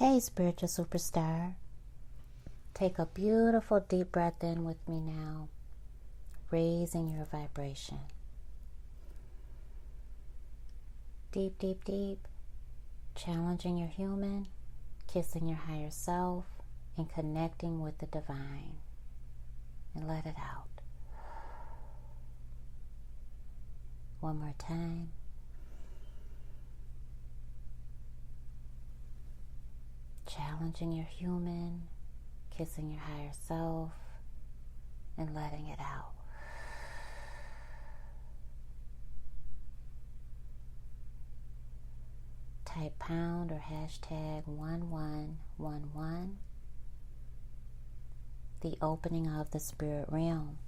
Hey, spiritual superstar. Take a beautiful deep breath in with me now, raising your vibration. Deep, deep, deep. Challenging your human, kissing your higher self, and connecting with the divine. And let it out. One more time. Challenging your human, kissing your higher self, and letting it out. Type pound or hashtag 1111, the opening of the spirit realm,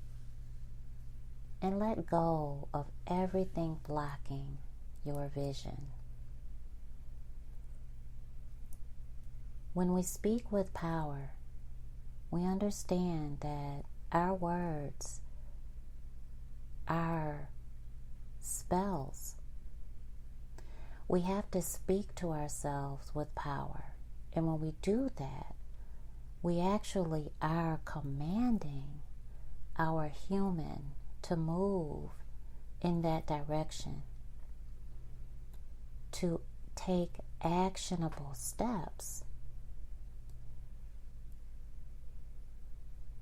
and let go of everything blocking your vision. When we speak with power, we understand that our words are spells. We have to speak to ourselves with power. And when we do that, we actually are commanding our human to move in that direction, to take actionable steps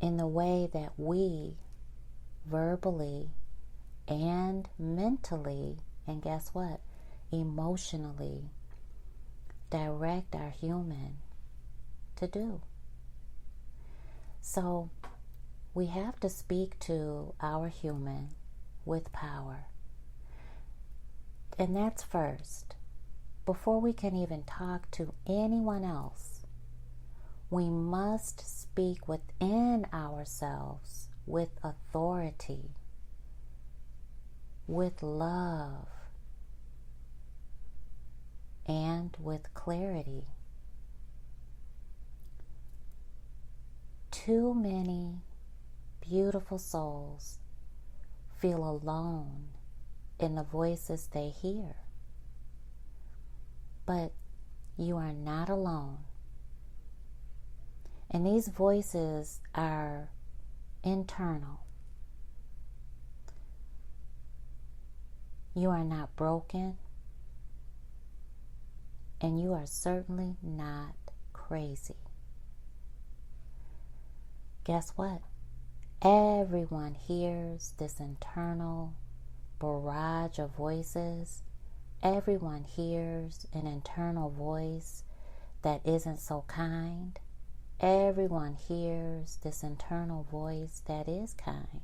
in the way that we verbally and mentally, and guess what, emotionally direct our human to do. So we have to speak to our human with power. And that's first. Before we can even talk to anyone else, we must speak within ourselves with authority, with love, and with clarity. Too many beautiful souls feel alone in the voices they hear. But you are not alone. And these voices are internal. You are not broken, and you are certainly not crazy. Guess what? Everyone hears this internal barrage of voices. Everyone hears an internal voice that isn't so kind. Everyone hears this internal voice that is kind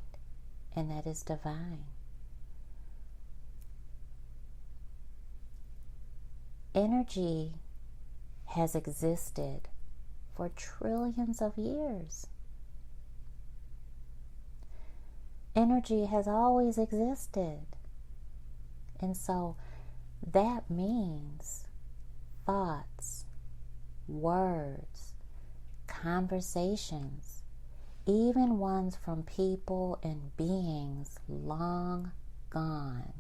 and that is divine. Energy has existed for trillions of years. Energy has always existed. And so that means thoughts, words, conversations, even ones from people and beings long gone,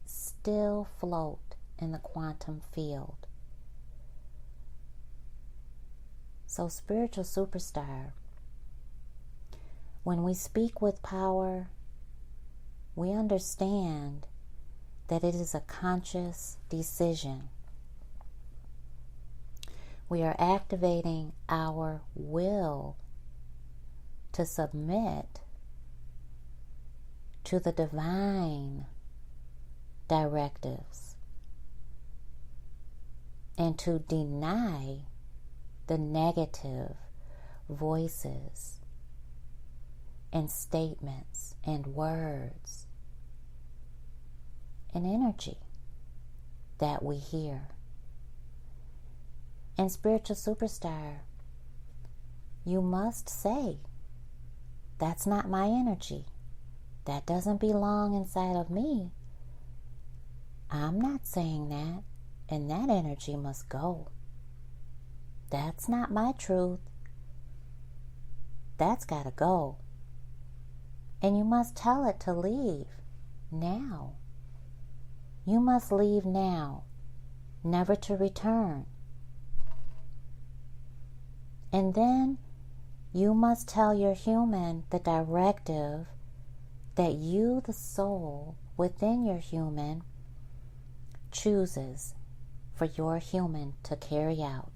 still float in the quantum field. So, spiritual superstar, when we speak with power, we understand that it is a conscious decision. We are activating our will to submit to the divine directives and to deny the negative voices and statements and words and energy that we hear. And spiritual superstar, you must say, that's not my energy. That doesn't belong inside of me. I'm not saying that, and that energy must go. That's not my truth. That's got to go. And you must tell it to leave now. You must leave now, never to return. And then you must tell your human the directive that you, the soul within your human, chooses for your human to carry out.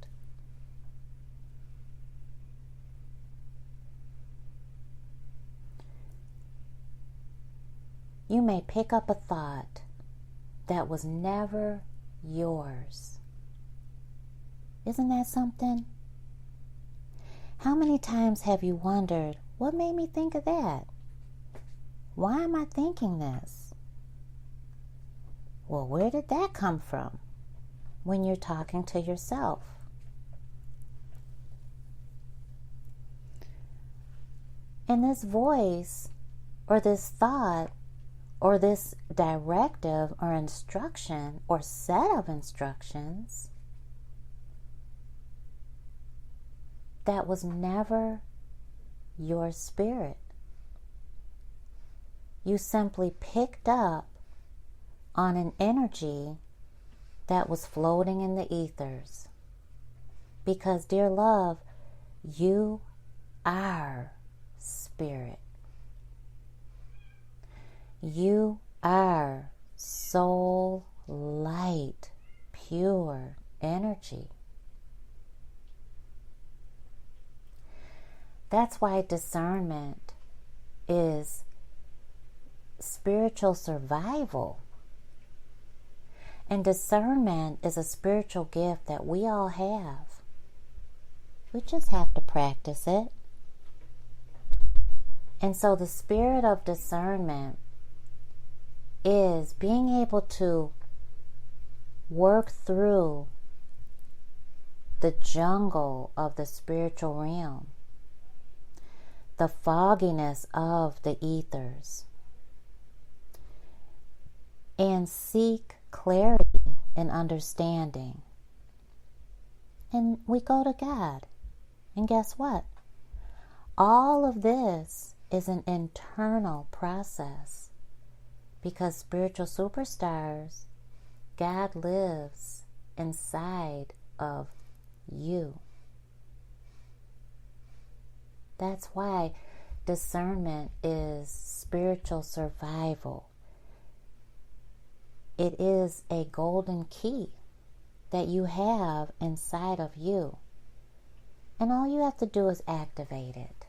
You may pick up a thought that was never yours. Isn't that something? How many times have you wondered, what made me think of that? Why am I thinking this? Well, where did that come from? When you're talking to yourself. And this voice, or this thought, or this directive or instruction or set of instructions that was never your spirit. You simply picked up on an energy that was floating in the ethers. Because, dear love, you are spirit. You are soul, light, pure energy. That's why discernment is spiritual survival. And discernment is a spiritual gift that we all have. We just have to practice it. And so the spirit of discernment is being able to work through the jungle of the spiritual realm, the fogginess of the ethers, and seek clarity and understanding. And we go to God. And guess what? All of this is an internal process. Because spiritual superstars, God lives inside of you. That's why discernment is spiritual survival. It is a golden key that you have inside of you. And all you have to do is activate it.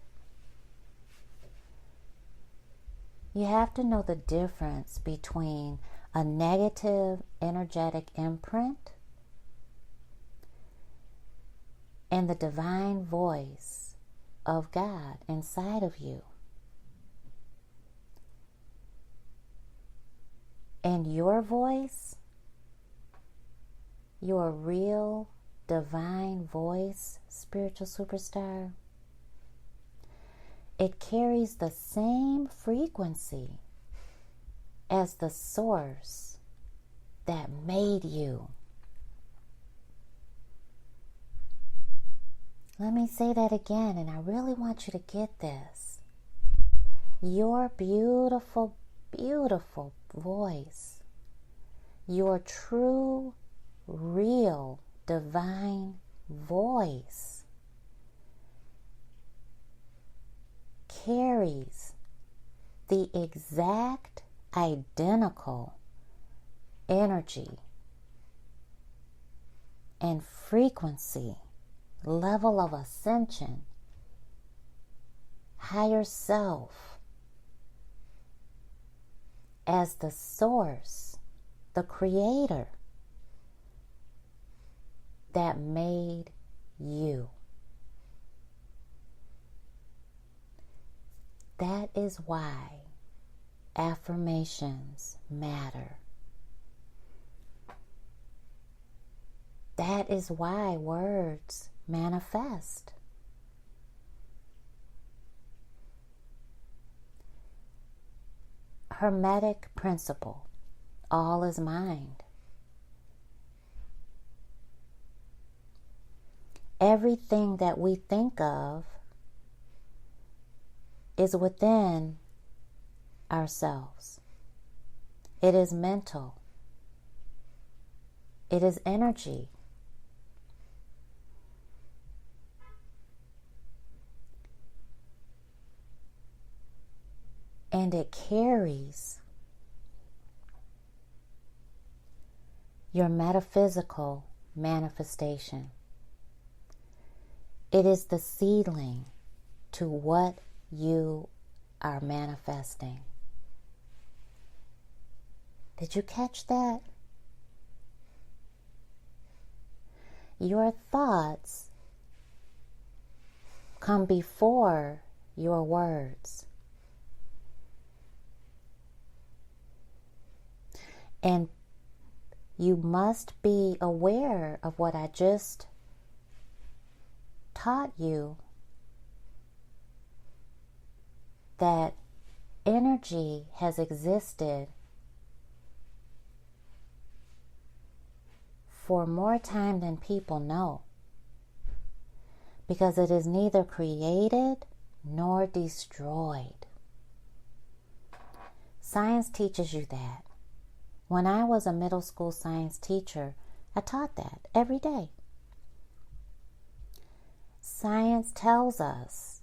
You have to know the difference between a negative energetic imprint and the divine voice of God inside of you. And your voice, your real divine voice, spiritual superstar, it carries the same frequency as the source that made you. Let me say that again, and I really want you to get this. Your beautiful, beautiful voice, your true, real, divine voice carries the exact identical energy and frequency, level of ascension, higher self, as the source, the creator that made you. That is why affirmations matter. That is why words manifest. Hermetic principle, all is mind. Everything that we think of is within ourselves. It is mental. It is energy. and it carries your metaphysical manifestation. It is the seedling to what you are manifesting. Did you catch that? Your thoughts come before your words. And you must be aware of what I just taught you, that energy has existed for more time than people know, because it is neither created nor destroyed. Science teaches you that. When I was a middle school science teacher, I taught that every day. Science tells us,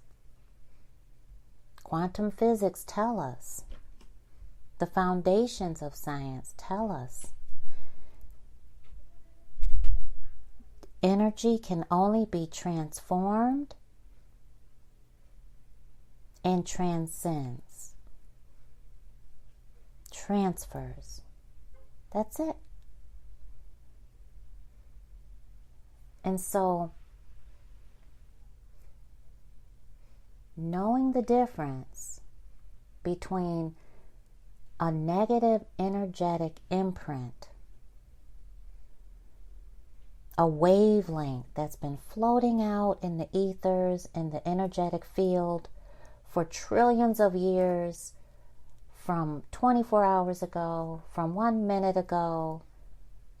quantum physics tell us, the foundations of science tell us, energy can only be transformed and transcends. Transfers. That's it. And so, knowing the difference between a negative energetic imprint, a wavelength that's been floating out in the ethers, in the energetic field for trillions of years, from 24 hours ago, from 1 minute ago.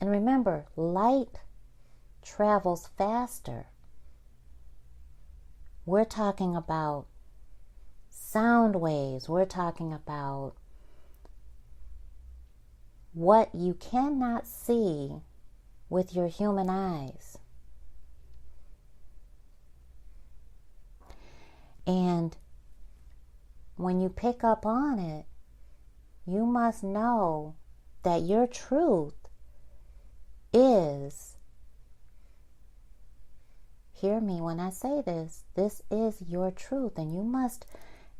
And remember, light travels faster. We're talking about sound waves. We're talking about what you cannot see with your human eyes. And when you pick up on it, you must know that your truth is, hear me when I say this is your truth, and you must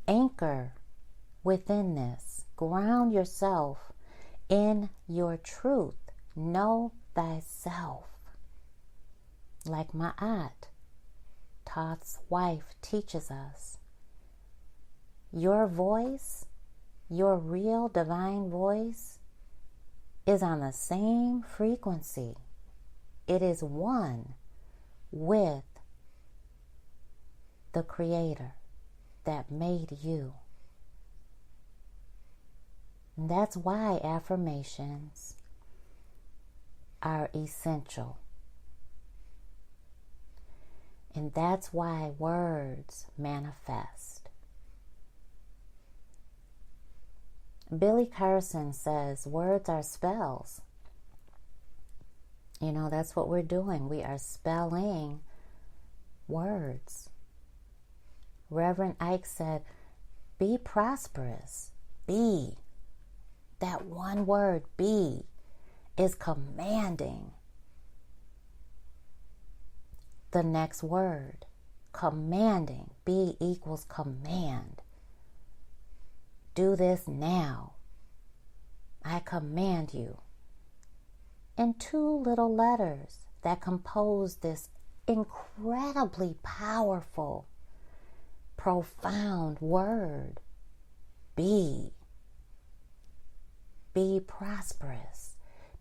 anchor within this. Ground yourself in your truth. Know thyself. Like my aunt, Thoth's wife, teaches us. Your voice, your real divine voice, is on the same frequency. It is one with the Creator that made you. And that's why affirmations are essential. And that's why words manifest. Billy Carson says words are spells. You know, that's what we're doing. We are spelling words. Reverend Ike said, be prosperous. Be. That one word, be, is commanding the next word. Commanding. Be equals command. Do this now. I command you. And two little letters that compose this incredibly powerful, profound word. Be. Be prosperous.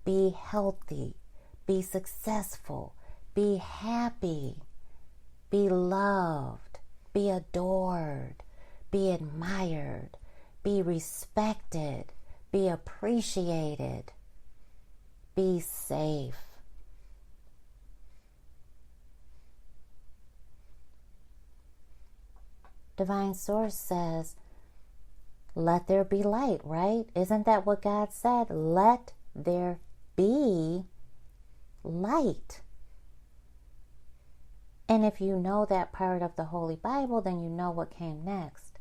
Be healthy. Be successful. Be happy. Be loved. Be adored. Be admired. Be respected. Be appreciated. Be safe. Divine Source says, let there be light, right? Isn't that what God said? Let there be light. And if you know that part of the Holy Bible, then you know what came next.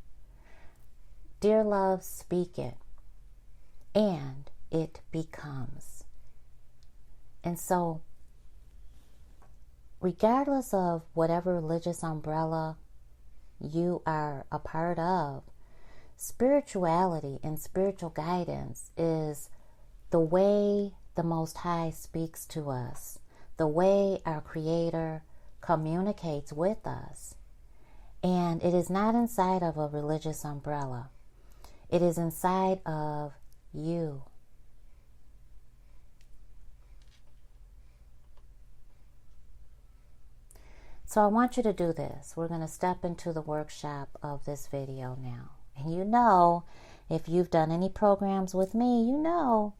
Dear love, speak it, and it becomes. And so, regardless of whatever religious umbrella you are a part of, spirituality and spiritual guidance is the way the Most High speaks to us, the way our Creator communicates with us. And it is not inside of a religious umbrella. It is inside of you. So I want you to do this. We're going to step into the workshop of this video now. And you know, if you've done any programs with me, you know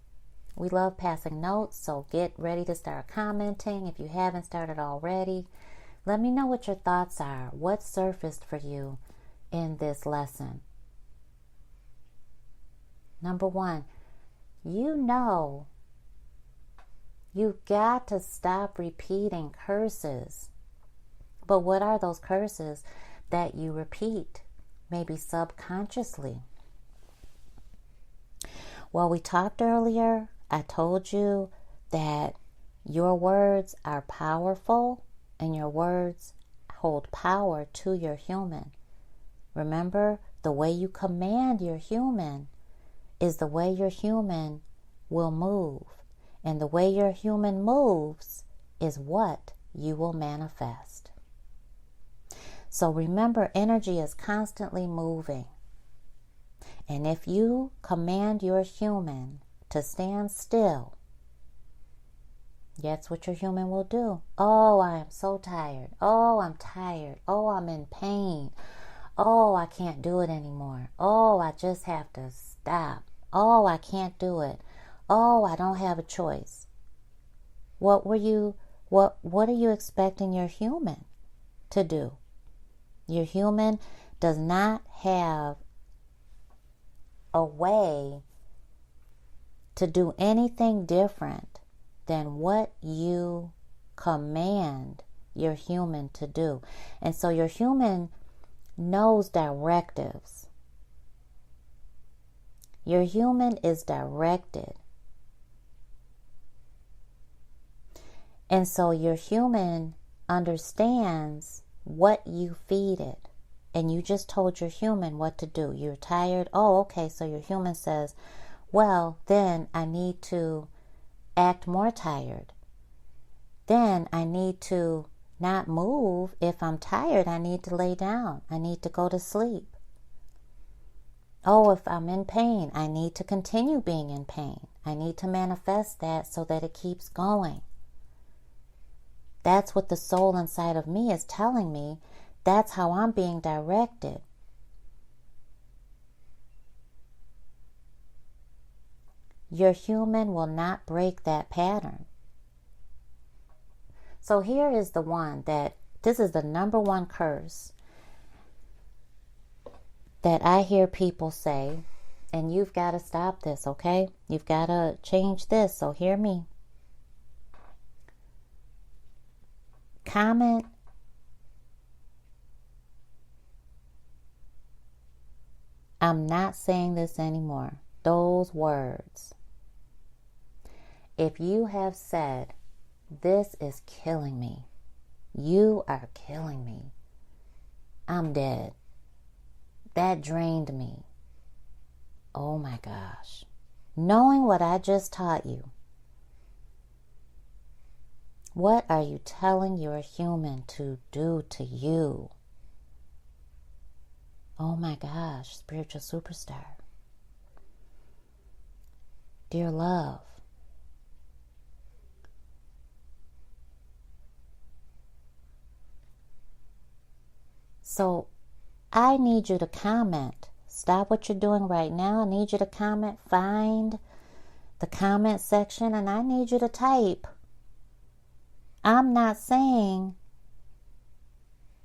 we love passing notes. So get ready to start commenting. If you haven't started already, let me know what your thoughts are. What surfaced for you in this lesson? Number one, you know you've got to stop repeating curses. But what are those curses that you repeat? Maybe subconsciously. Well, we talked earlier. I told you that your words are powerful and your words hold power to your human. Remember, the way you command your human is the way your human will move. And the way your human moves is what you will manifest. So remember, energy is constantly moving. And if you command your human to stand still, that's what your human will do. Oh, I am so tired. Oh, I'm tired. Oh, I'm in pain. Oh, I can't do it anymore. Oh, I just have to stop. Oh, I can't do it. Oh, I don't have a choice. What are you expecting your human to do? Your human does not have a way to do anything different than what you command your human to do. And so your human knows directives. Your human is directed. And so your human understands what you feed it. And you just told your human what to do. You're tired. Oh, okay. So your human says, well, then I need to act more tired. Then I need to not move. If I'm tired, I need to lay down. I need to go to sleep. Oh, if I'm in pain, I need to continue being in pain. I need to manifest that so that it keeps going. That's what the soul inside of me is telling me. That's how I'm being directed. Your human will not break that pattern. So here is the one this is the number one curse that I hear people say, and you've got to stop this, okay? You've got to change this, so hear me. Comment I'm not saying this anymore. Those words. If you have said, this is killing me. You are killing me. I'm dead. That drained me. Oh my gosh. Knowing what I just taught you, what are you telling your human to do to you? Oh my gosh, spiritual superstar. Dear love. So I need you to comment. Stop what you're doing right now. I need you to comment. Find the comment section and I need you to type. I'm not saying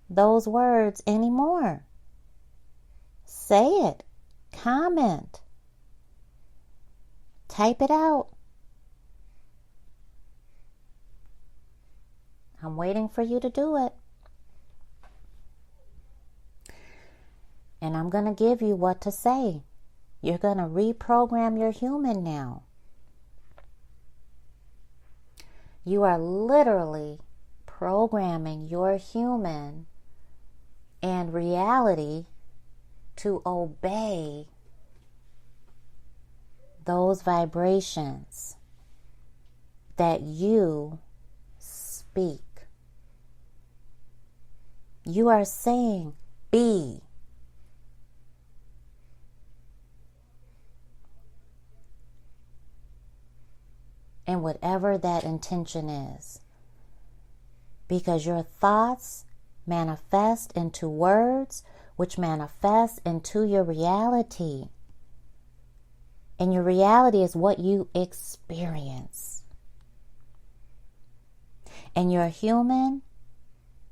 those words anymore. Say it. Comment. Type it out. I'm waiting for you to do it. And I'm going to give you what to say. You're going to reprogram your human now. You are literally programming your human and reality to obey those vibrations that you speak. You are saying, be. And whatever that intention is. Because your thoughts manifest into words, which manifest into your reality. And your reality is what you experience. And your human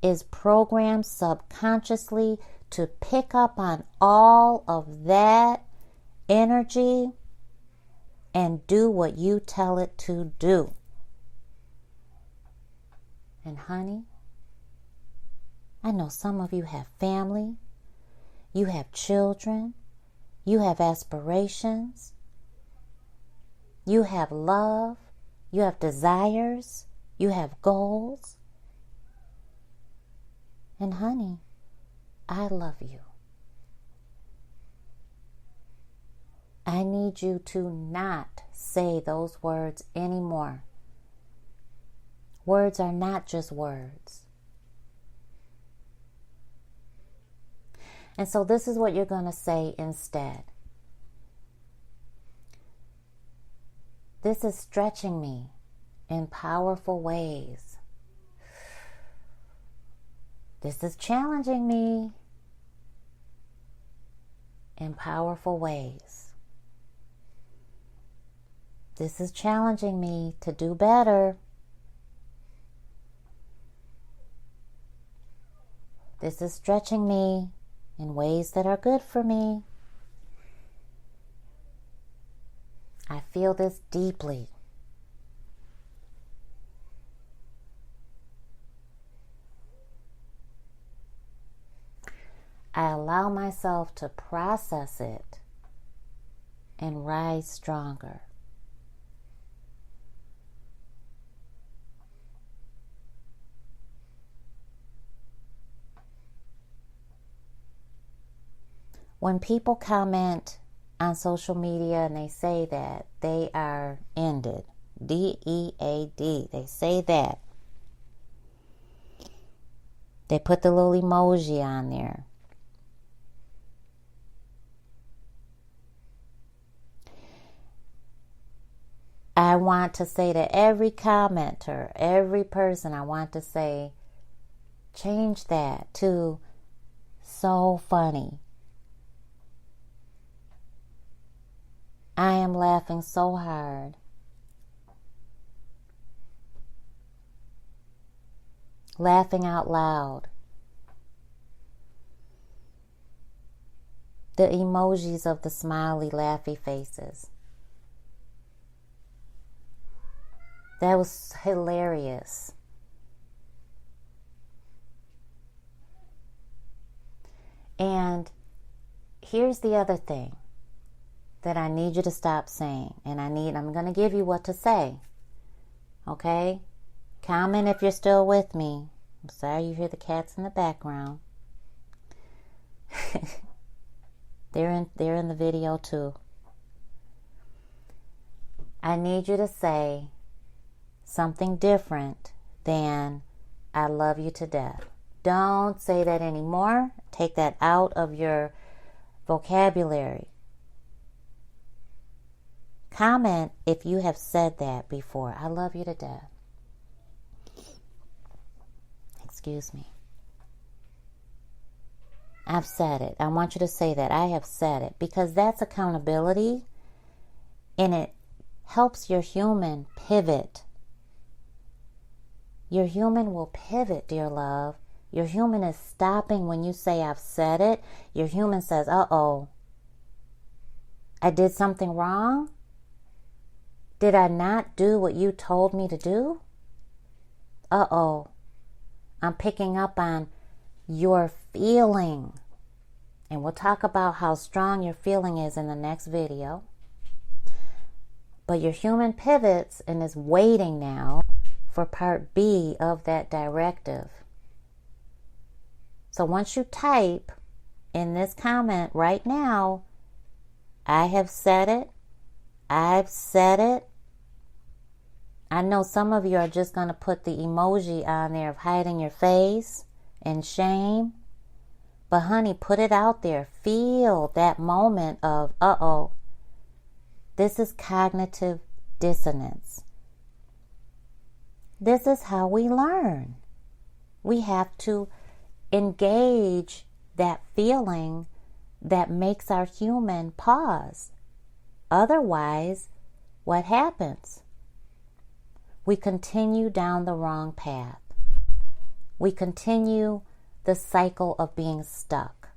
is programmed subconsciously to pick up on all of that energy and do what you tell it to do. And honey, I know some of you have family, you have children, you have aspirations, you have love, you have desires, you have goals. And honey, I love you. I need you to not say those words anymore. Words are not just words. And so this is what you're going to say instead. This is stretching me in powerful ways. This is challenging me in powerful ways. This is challenging me to do better. This is stretching me in ways that are good for me. I feel this deeply. I allow myself to process it and rise stronger. When people comment on social media and they say that they are ended, D-E-A-D, they say that. They put the little emoji on there. I want to say to every commenter, every person, I want to say, change that to so funny. I am laughing so hard. Laughing out loud. The emojis of the smiley, laughy faces. That was hilarious. And here's the other thing that I need you to stop saying. And I'm going to give you what to say. Okay? Comment if you're still with me. I'm sorry you hear the cats in the background. They're in the video too. I need you to say something different than I love you to death. Don't say that anymore. Take that out of your vocabulary. Comment if you have said that before. I love you to death. Excuse me. I've said it. I want you to say that. I have said it. Because that's accountability. And it helps your human pivot. Your human will pivot, dear love. Your human is stopping when you say, I've said it. Your human says, uh-oh. I did something wrong? Did I not do what you told me to do? Uh-oh. I'm picking up on your feeling. And we'll talk about how strong your feeling is in the next video. But your human pivots and is waiting now for part B of that directive. So once you type in this comment right now, I have said it, I've said it. I know some of you are just going to put the emoji on there of hiding your face in shame. But honey, put it out there. Feel that moment of, uh-oh, this is cognitive dissonance. This is how we learn. We have to engage that feeling that makes our human pause. Otherwise, what happens? We continue down the wrong path. We continue the cycle of being stuck.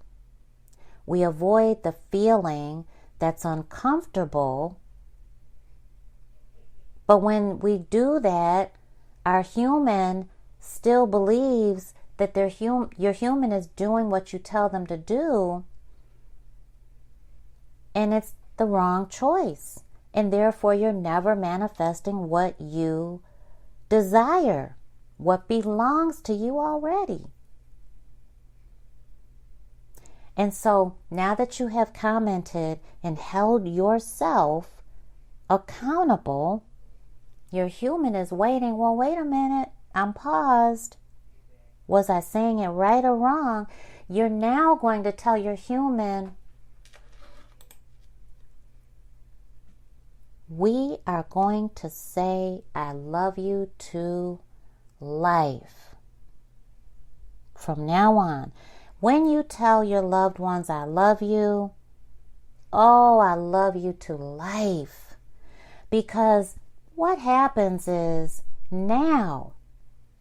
We avoid the feeling that's uncomfortable. But when we do that, our human still believes that your human is doing what you tell them to do, and it's the wrong choice. And therefore, you're never manifesting what you desire, what belongs to you already. And so now that you have commented and held yourself accountable, your human is waiting. Well, wait a minute. I'm paused. Was I saying it right or wrong? You're now going to tell your human, we are going to say, I love you to life. From now on, when you tell your loved ones, I love you, oh, I love you to life. Because what happens is now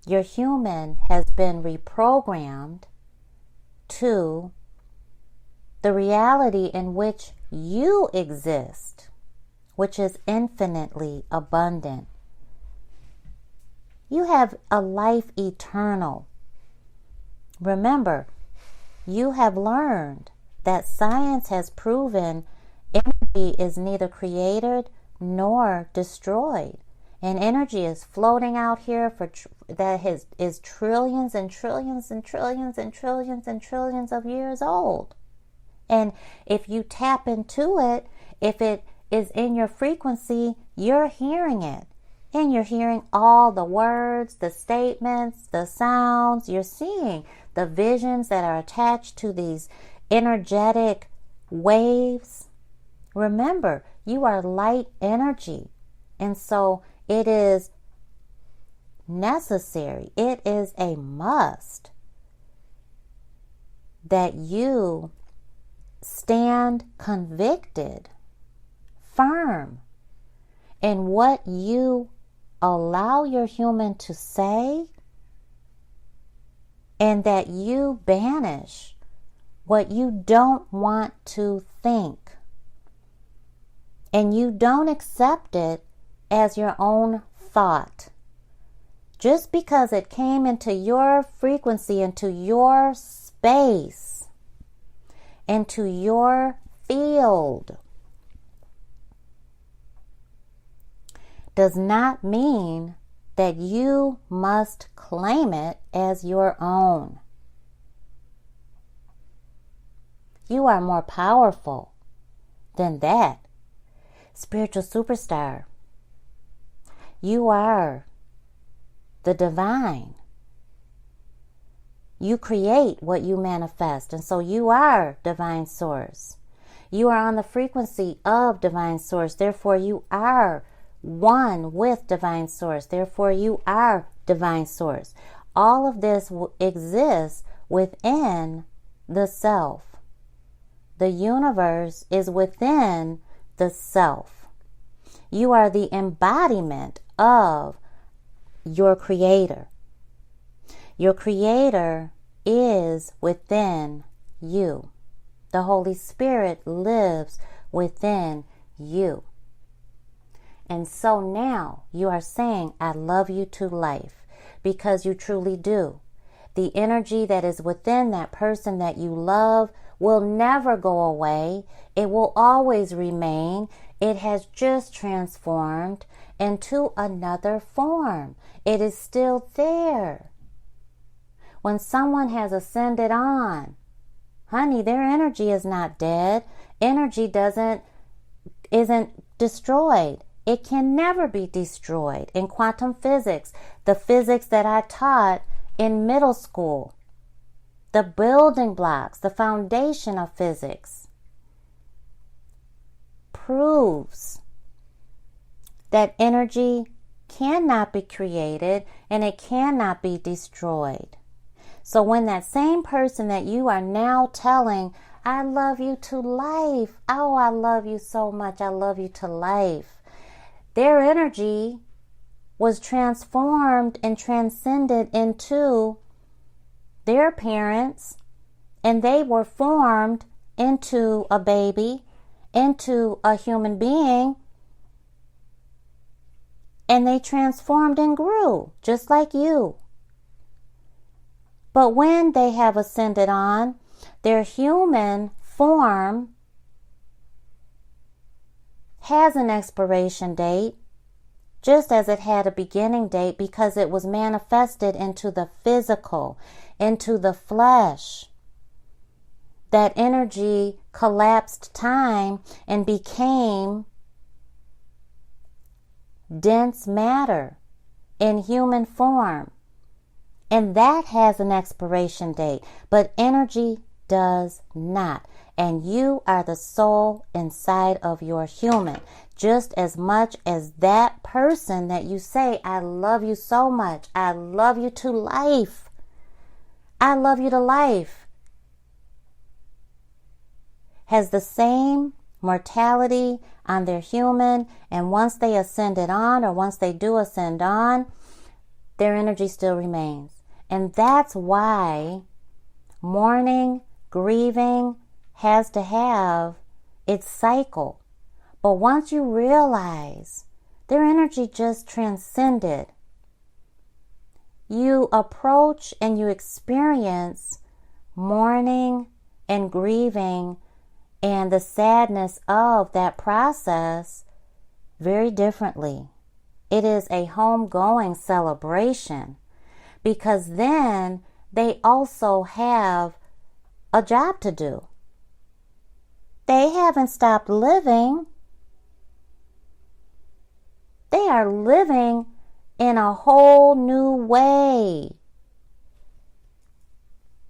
your human has been reprogrammed to the reality in which you exist, which is infinitely abundant. You have a life eternal. Remember, you have learned that science has proven energy is neither created nor destroyed. And energy is floating out here is trillions and trillions and trillions and trillions and trillions of years old. And if you tap into it, if it is in your frequency, you're hearing it. And you're hearing all the words, the statements, the sounds. You're seeing the visions that are attached to these energetic waves. Remember, you are light energy. And so it is necessary, it is a must that you stand convicted, firm in what you allow your human to say, and that you banish what you don't want to think. And you don't accept it as your own thought. Just because it came into your frequency, into your space, into your field, does not mean that you must claim it as your own. You are more powerful than that. Spiritual superstar. You are the divine. You create what you manifest, and so you are divine source. You are on the frequency of divine source, therefore you are one with divine source, therefore you are divine source. All of this exists within the self. The universe is within the self. You are the embodiment of your creator. Your creator is within you. The Holy Spirit lives within you. And so now you are saying, I love you to life, because you truly do. The energy that is within that person that you love will never go away. It will always remain. It has just transformed into another form. It is still there. When someone has ascended on, honey, their energy is not dead. Energy isn't destroyed. It can never be destroyed. In quantum physics, the physics that I taught in middle school, the building blocks, the foundation of physics, proves that energy cannot be created and it cannot be destroyed. So when that same person that you are now telling, I love you to life, oh, I love you so much, I love you to life, their energy was transformed and transcended into their parents, and they were formed into a baby, into a human being, and they transformed and grew just like you. But when they have ascended on, their human form has an expiration date, just as it had a beginning date, because it was manifested into the physical, into the flesh. That energy collapsed time and became dense matter in human form. And that has an expiration date, but energy does not. And you are the soul inside of your human, just as much as that person that you say, I love you so much, I love you to life, I love you to life, has the same mortality on their human, and once they ascended on, or once they do ascend on, their energy still remains. And that's why mourning, grieving has to have its cycle. But once you realize their energy just transcended, you approach and you experience mourning and grieving and the sadness of that process very differently. It is a homegoing celebration, because then they also have a job to do. They haven't stopped living. They are living in a whole new way.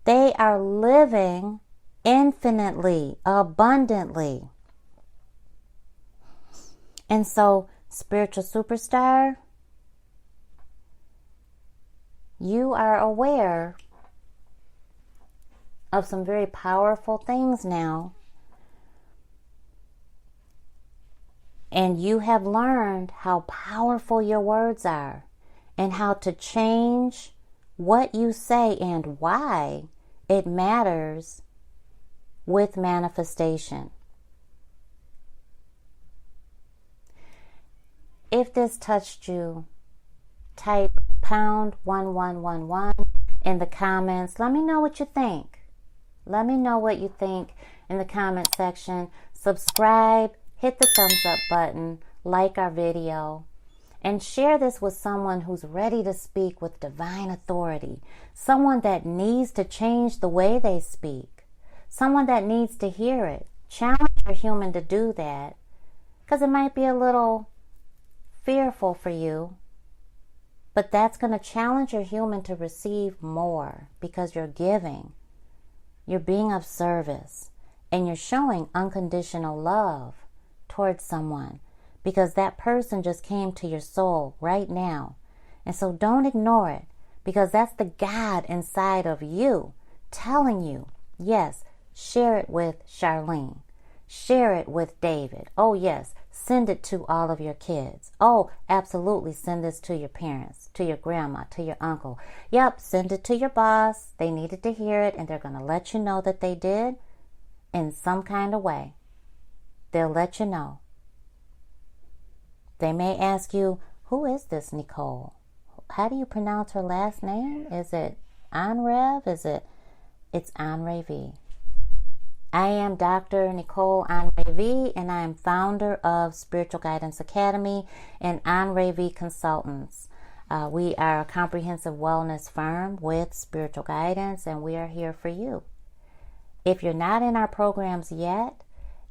They are living infinitely, abundantly. And so, spiritual superstar, you are aware of some very powerful things now. And you have learned how powerful your words are and how to change what you say and why it matters with manifestation. If this touched you, type pound 1111 in the comments. Let me know what you think. Let me know what you think in the comment section. Subscribe, hit the thumbs up button, like our video, and share this with someone who's ready to speak with divine authority, someone that needs to change the way they speak, someone that needs to hear it. Challenge your human to do that, because it might be a little fearful for you, but that's going to challenge your human to receive more, because you're giving, you're being of service, and you're showing unconditional love towards someone, because that person just came to your soul right now. And so don't ignore it, because that's the God inside of you telling you, yes, share it with Charlene, share it with David, oh yes, send it to all of your kids, oh absolutely, send this to your parents, to your grandma, to your uncle, yep, send it to your boss, they needed to hear it, and they're going to let you know that they did in some kind of way. They'll let you know. They may ask you, who is this Necole? How do you pronounce her last name? Is it Anré'V? It's Anré'V. I am Dr. Necole Anré'V, and I am founder of Spiritual Guidance Academy and Anré'V Consultants. We are a comprehensive wellness firm with spiritual guidance, and we are here for you. If you're not in our programs yet,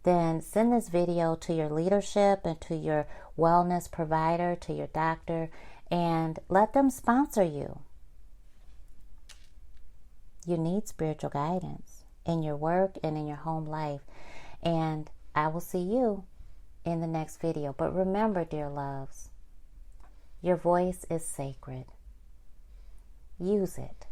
then send this video to your leadership and to your wellness provider, to your doctor, and let them sponsor you. You need spiritual guidance in your work and in your home life. And I will see you in the next video. But remember, dear loves, your voice is sacred. Use it.